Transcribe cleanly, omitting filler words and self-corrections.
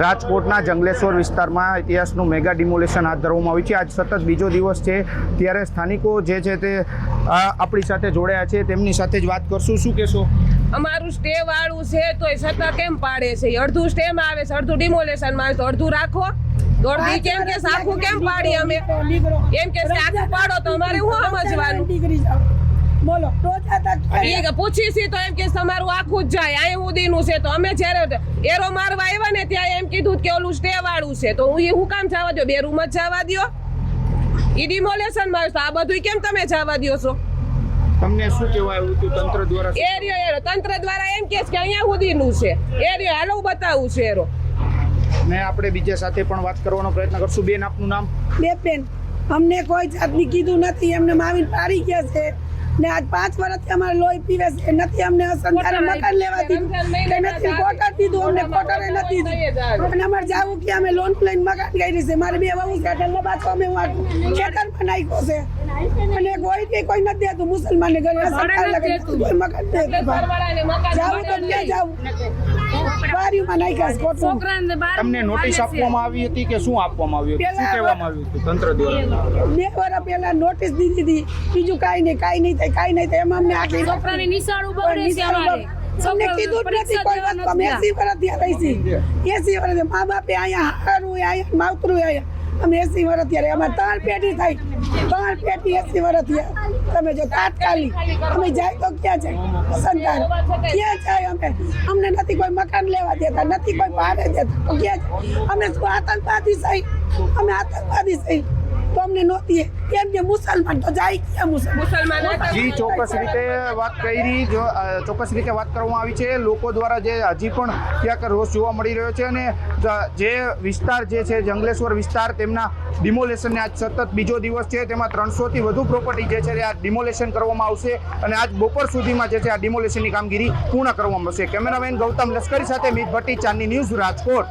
રાજકોટના જંગલેશ્વર વિસ્તારમાં ઇતિહાસનું mega demolition હાથ ધરવામાં આવ્યું છે। આજ સતત બીજો દિવસ છે, ત્યારે સ્થાનિકો જે છે તે આપણી સાથે જોડાયા છે, તેમની સાથે જ વાત કરશું। શું કહેશો? અમારું સ્ટે વાળું છે તો છતાં કેમ પાડે છે? અડધું સ્ટે માં આવે છે, અડધું ડિમોલેશન માં આવે તો અડધું રાખો। દોડધી કેમ કે આખું કેમ પાડી? અમે એમ કે આખું પાડો તો અમારે શું સમજવાનું? બોલો પૂછી છે તો એમ કે તમારું આખું જ જાય, અહીં સુધીનું છે। તો અમે જયારે એરો મારવા આવ્યા ને ત્યાં એમ કીધું કે ઓલું સ્ટે વાળું છે, તો હું કામ જવા દો? બે રૂમ જ જવા દો? ઈ ડિમોલેશન માં આવ્યું, આ બધું કેમ તમે જવા દો છો? તમને શું કહેવાયું હતું તંત્ર દ્વારા? એરિયો તંત્ર દ્વારા એમ કે અહીંયા સુધીનું છે એરિયો, હાલો બતાવું છે એરો। ને આપણે બીજા સાથે પણ વાત કરવાનો પ્રયત્ન કરશું। બેન, આપનું નામ? બેન, અમને કોઈ જાતની કીધું નથી, એમને માવીને પાડી ગયા છે ને આજ 5 વર્ષથી અમારે લોહી પીવે છે। નથી અમને સંતાને મકાન લેવા દીધું કે નથી કોટર દીધું, અમને કોટરે નથી દીધું। અને અમારે જાવું કે અમે લોન લઈને મકાન કરી છે, મારે 2 વહુ છે, એટલે બાજુ અમે ખેતરમાં નાખ્યો છે અને કોઈ નથી દેતું મુસલમાન ને ઘરે સરકાર લગે કોઈ મકાન દેતું। જાવું તો ક્યાં જાવું? બારીમાં નાખ્યા છે કોટર। તમને નોટિસ આપવામાં આવી હતી કે શું આપવામાં આવ્યું હતું? શું કહેવામાં આવ્યું હતું તંત્ર દ્વારા? 2 વર્ષ પહેલા નોટિસ દીધી હતી, બીજું કાંઈ નહીં થાય, કાંઈ નહીં થાય। એમાં અમને આટલી છોકરાની નિશાળું બગડે છે અમારે। અમને કીધું જ નથી કોઈ વાત। અમે 80 વર્ષ ત્યાં રહી છીએ, 80 વર્ષ મા બાપે અહીંયા હારું અહીંયા માવતરું અહીંયા, અમે 80 વર્ષ ત્યારે અમારે 3 પેઢી થાય, 3 પેઢી 80 વર્ષ થયા। તમે જો તાત્કાલિક અમે જાય તો ક્યાં જાય? સંતાન ક્યાં જાય? અમને નથી કોઈ મકાન લેવા દેતા, નથી કોઈ ભાડે દેતા, તો ક્યાં જાય? અમે શું આતંકવાદી સહી? અમે આતંકવાદી સહી તો અમને નહોતી એમ કે મુસલમાન તો જાય ક્યાં? મુસલમાન જી, ચોક્કસ રીતે વાત કરી, ચોક્કસ રીતે વાત કરવામાં આવી છે। લોકો દ્વારા જે હજી પણ ક્યાંક રોષ જોવા મળી રહ્યો છે અને જે વિસ્તાર જે છે જંગલેશ્વર વિસ્તાર, તેમના ડિમોલેશનને આજ સતત બીજો દિવસ છે, તેમાં 300થી વધુ પ્રોપર્ટી જે છે આ ડિમોલેશન કરવામાં આવશે અને આજ બપોર સુધીમાં જે છે આ ડિમોલેશનની કામગીરી પૂર્ણ કરવામાં આવશે। કેમેરામેન ગૌતમ લશ્કરી સાથે મીત ભટ્ટી, ચાંદની ન્યૂઝ, રાજકોટ।